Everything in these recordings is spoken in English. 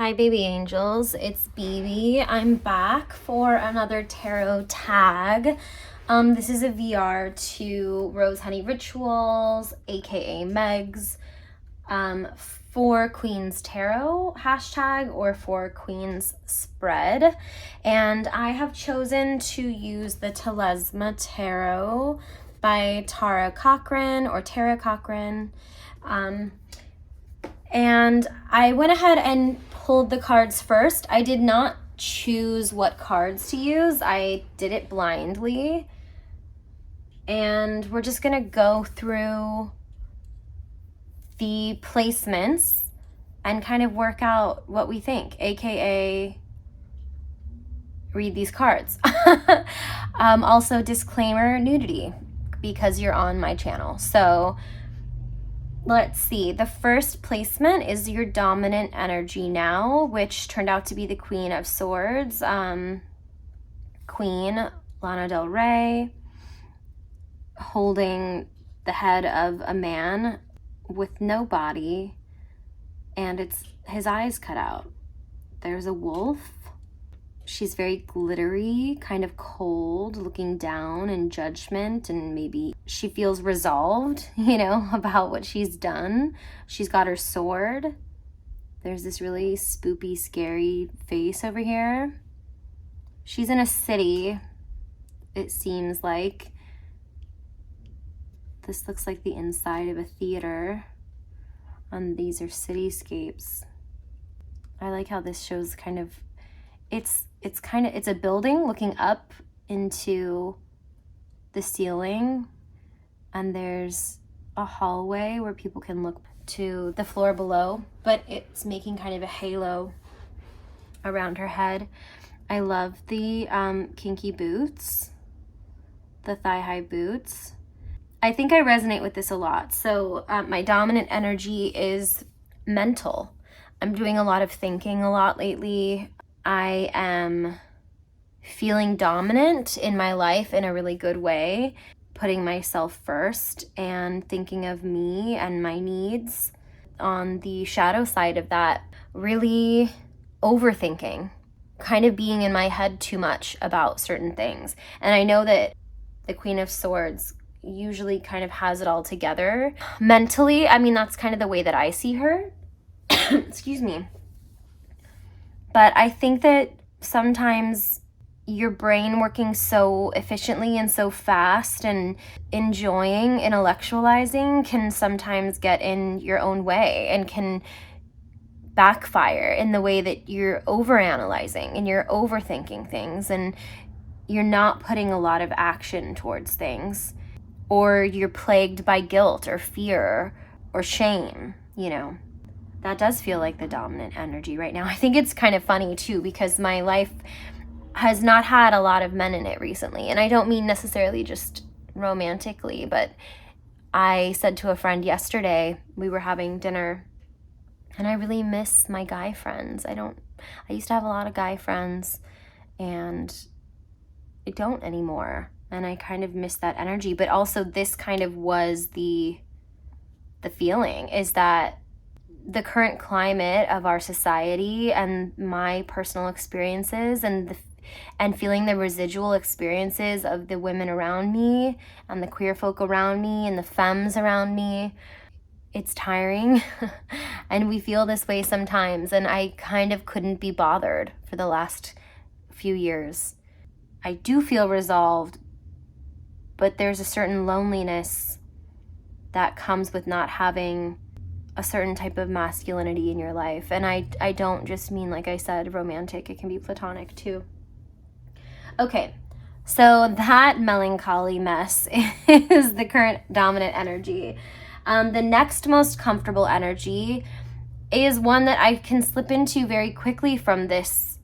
Hi baby angels, it's BB. I'm back for another tarot tag. This is a VR to Rose Honey Rituals, aka Megs, for Queen's Tarot hashtag or for Queen's Spread. And I have chosen to use the Telesma Tarot by Tara Cochran or Tara Cochran. And I went ahead and pulled the cards first. I did not choose what cards to use. I did it blindly. And we're just gonna go through the placements and kind of work out what we think, aka read these cards. Also, disclaimer, nudity, because you're on my channel. So let's see, the first placement is your dominant energy now, which turned out to be the Queen of Swords, Queen Lana Del Rey, holding the head of a man with no body, and it's his eyes cut out. There's a wolf. She's very glittery, kind of cold, looking down in judgment, and maybe she feels resolved, about what she's done. She's got her sword. There's this really spoopy, scary face over here. She's in a city, it seems like. This looks like the inside of a theater, and these are cityscapes. I like how this shows kind of, it's a building looking up into the ceiling, and there's a hallway where people can look to the floor below, but it's making kind of a halo around her head. I love the kinky boots, the thigh-high boots. I think I resonate with this a lot. So my dominant energy is mental. I'm doing a lot of thinking a lot lately. I am feeling dominant in my life in a really good way, putting myself first and thinking of me and my needs. On the shadow side of that, really overthinking, kind of being in my head too much about certain things. And I know that the Queen of Swords usually kind of has it all together mentally. I mean, that's kind of the way that I see her. Excuse me. But I think that sometimes your brain working so efficiently and so fast and enjoying intellectualizing can sometimes get in your own way and can backfire in the way that you're overanalyzing and you're overthinking things and you're not putting a lot of action towards things, or you're plagued by guilt or fear or shame, That does feel like the dominant energy right now. I think it's kind of funny too, because my life has not had a lot of men in it recently. And I don't mean necessarily just romantically, but I said to a friend yesterday, we were having dinner, and I really miss my guy friends. I used to have a lot of guy friends, and I don't anymore. And I kind of miss that energy. But also this kind of was the feeling, is that the current climate of our society and my personal experiences and feeling the residual experiences of the women around me and the queer folk around me and the femmes around me, it's tiring. And we feel this way sometimes, and I kind of couldn't be bothered for the last few years. I do feel resolved, but there's a certain loneliness that comes with not having a certain type of masculinity in your life. And I don't just mean, like I said, romantic. It can be platonic too. Okay, so that melancholy mess is the current dominant energy. The next most comfortable energy is one that I can slip into very quickly from this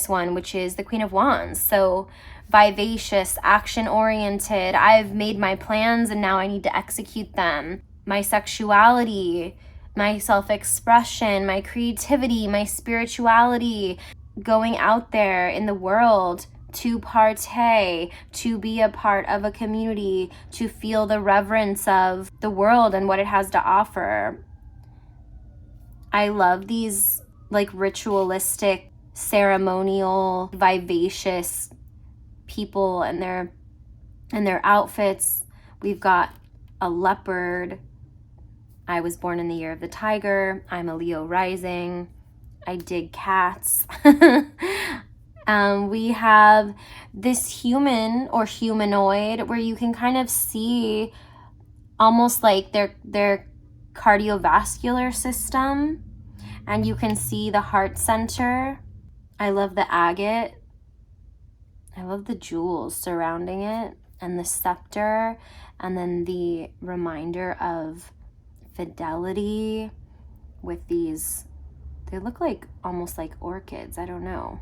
one, which is the Queen of Wands. So vivacious, action-oriented. I've made my plans and now I need to execute them. My sexuality, my self-expression, my creativity, my spirituality, going out there in the world to partay, to be a part of a community, to feel the reverence of the world and what it has to offer. I love these like ritualistic, ceremonial, vivacious people and their outfits. We've got a leopard. I was born in the year of the tiger. I'm a Leo rising. I dig cats. We have this human or humanoid where you can kind of see almost like their cardiovascular system, and you can see the heart center. I love the agate. I love the jewels surrounding it, and the scepter, and then the reminder of fidelity with these, they look like almost like orchids. I don't know.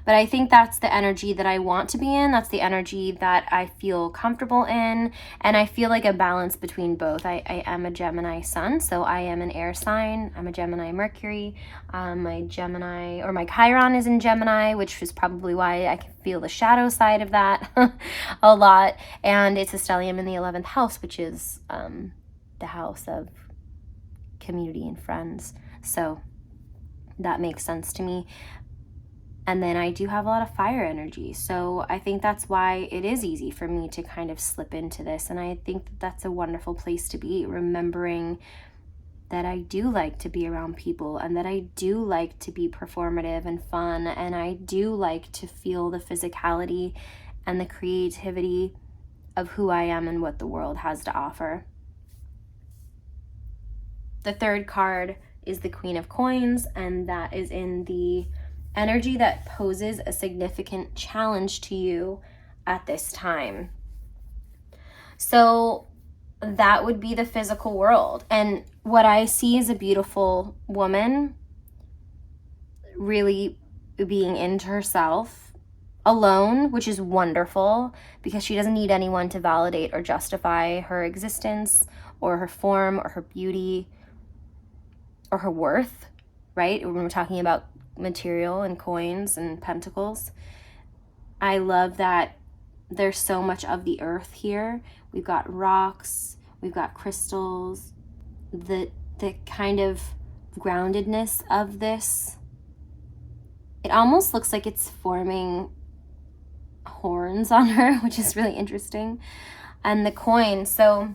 But I think that's the energy that I want to be in. That's the energy that I feel comfortable in. And I feel like a balance between both. I am a Gemini sun, so I am an air sign. I'm a Gemini Mercury. My Gemini, or my Chiron is in Gemini, which is probably why I can feel the shadow side of that a lot. And it's a stellium in the 11th house, which is the house of community and friends. So that makes sense to me. And then I do have a lot of fire energy. So I think that's why it is easy for me to kind of slip into this. And I think that that's a wonderful place to be, remembering that I do like to be around people, and that I do like to be performative and fun, and I do like to feel the physicality and the creativity of who I am and what the world has to offer. The third card is the Queen of Coins, and that is in the energy that poses a significant challenge to you at this time. So that would be the physical world. And what I see is a beautiful woman really being into herself alone, which is wonderful because she doesn't need anyone to validate or justify her existence or her form or her beauty or her worth, right? When we're talking about material and coins and pentacles. I love that there's so much of the earth here. We've got rocks, we've got crystals, the kind of groundedness of this. It almost looks like it's forming horns on her, which is really interesting. And the coin. So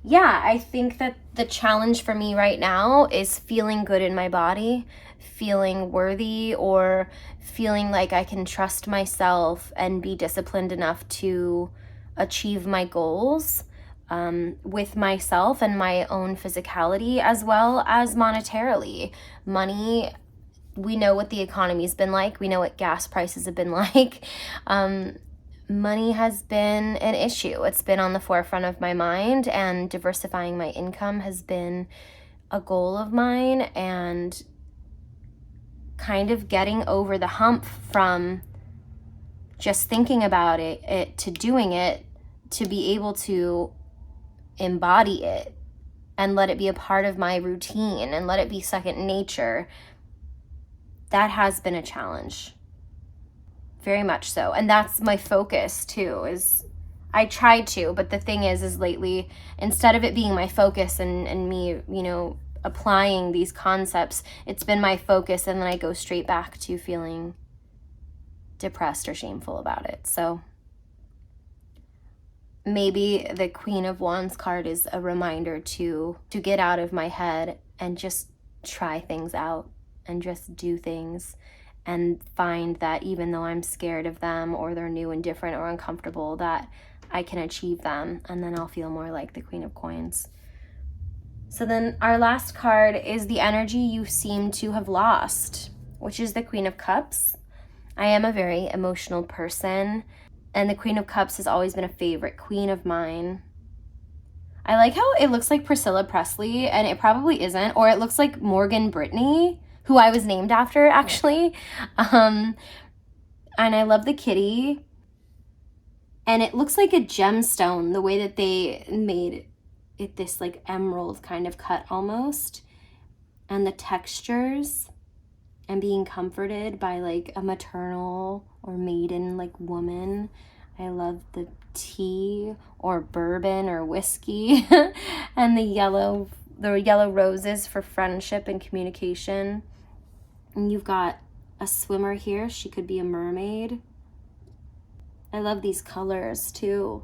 yeah, I think that the challenge for me right now is feeling good in my body, feeling worthy, or feeling like I can trust myself and be disciplined enough to achieve my goals with myself and my own physicality, as well as monetarily. Money, we know what the economy's been like. We know what gas prices have been like. Money has been an issue. It's been on the forefront of my mind, and diversifying my income has been a goal of mine, and kind of getting over the hump from just thinking about it to doing it, to be able to embody it and let it be a part of my routine and let it be second nature. That has been a challenge. Very much so. And that's my focus too, is I tried to, but the thing is lately, instead of it being my focus and me, applying these concepts, it's been my focus, and then I go straight back to feeling depressed or shameful about it. So maybe the Queen of Wands card is a reminder to get out of my head and just try things out and just do things, and find that even though I'm scared of them, or they're new and different or uncomfortable, that I can achieve them, and then I'll feel more like the Queen of Coins. So then our last card is the energy you seem to have lost, which is the Queen of Cups. I am a very emotional person, and the Queen of Cups has always been a favorite queen of mine. I like how it looks like Priscilla Presley, and it probably isn't, or it looks like Morgan Brittany, who I was named after, actually. And I love the kitty. And it looks like a gemstone, the way that they made it, this like emerald kind of cut almost. And the textures, and being comforted by like a maternal or maiden like woman. I love the tea or bourbon or whiskey and the yellow roses for friendship and communication. And you've got a swimmer here. She could be a mermaid. I love these colors too.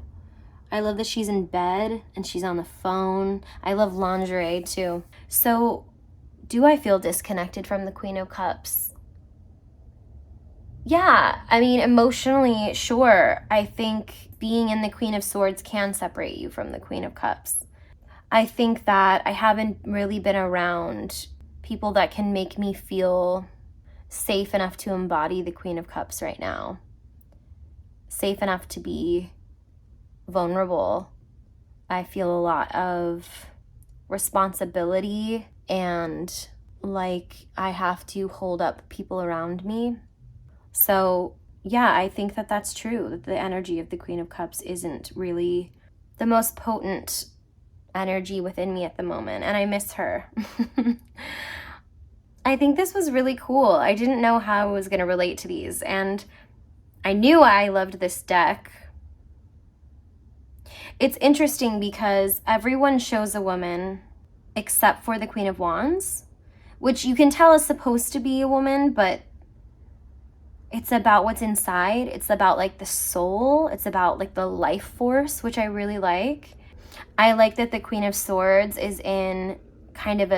I love that she's in bed and she's on the phone. I love lingerie too. So, do I feel disconnected from the Queen of Cups? Yeah, I mean, emotionally, sure. I think being in the Queen of Swords can separate you from the Queen of Cups. I think that I haven't really been around people that can make me feel safe enough to embody the Queen of Cups right now. Safe enough to be vulnerable. I feel a lot of responsibility and like I have to hold up people around me. So yeah, I think that that's true, that the energy of the Queen of Cups isn't really the most potent energy within me at the moment, and I miss her. I think this was really cool. I didn't know how I was going to relate to these, and I knew I loved this deck. It's interesting because everyone shows a woman except for the Queen of Wands, which you can tell is supposed to be a woman, but it's about what's inside. It's about like the soul. It's about like the life force, which I really like. I like that the Queen of Swords is in kind of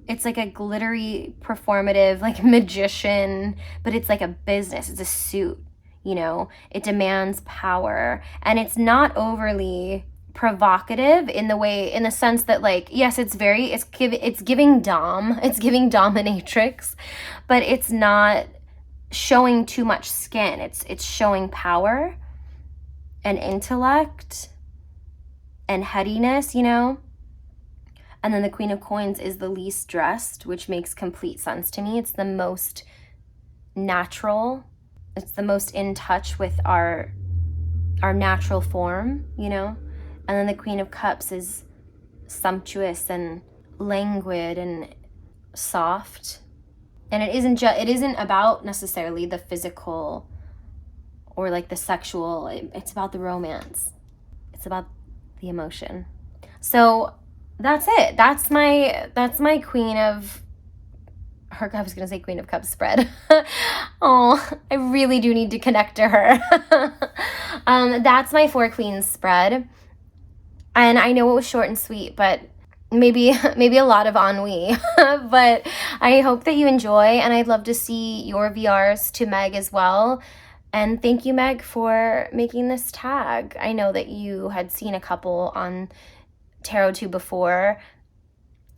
it's like a glittery, performative, like magician, but it's like a business. It's a suit, you know? It demands power. And it's not overly provocative in the sense that, like, yes, it's giving dom. It's giving dominatrix, but it's not showing too much skin. It's showing power and intellect and headiness, you know? And then the Queen of Coins is the least dressed, which makes complete sense to me. It's the most natural. It's the most in touch with our natural form, you know? And then the Queen of Cups is sumptuous and languid and soft. And it isn't about necessarily the physical or like the sexual. It's about the romance. It's about the emotion. So that's it. That's my Queen of her. I was gonna say Queen of Cups spread. Oh, I really do need to connect to her. That's my 4 queens spread. And I know it was short and sweet, but maybe a lot of ennui. But I hope that you enjoy, and I'd love to see your VRs to Meg as well. And thank you, Meg, for making this tag. I know that you had seen a couple on TarotTube before,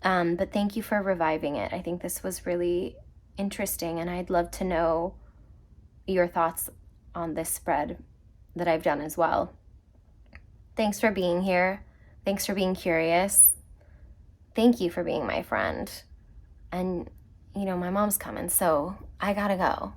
but thank you for reviving it. I think this was really interesting, and I'd love to know your thoughts on this spread that I've done as well. Thanks for being here. Thanks for being curious. Thank you for being my friend. And, you know, my mom's coming, so I gotta go.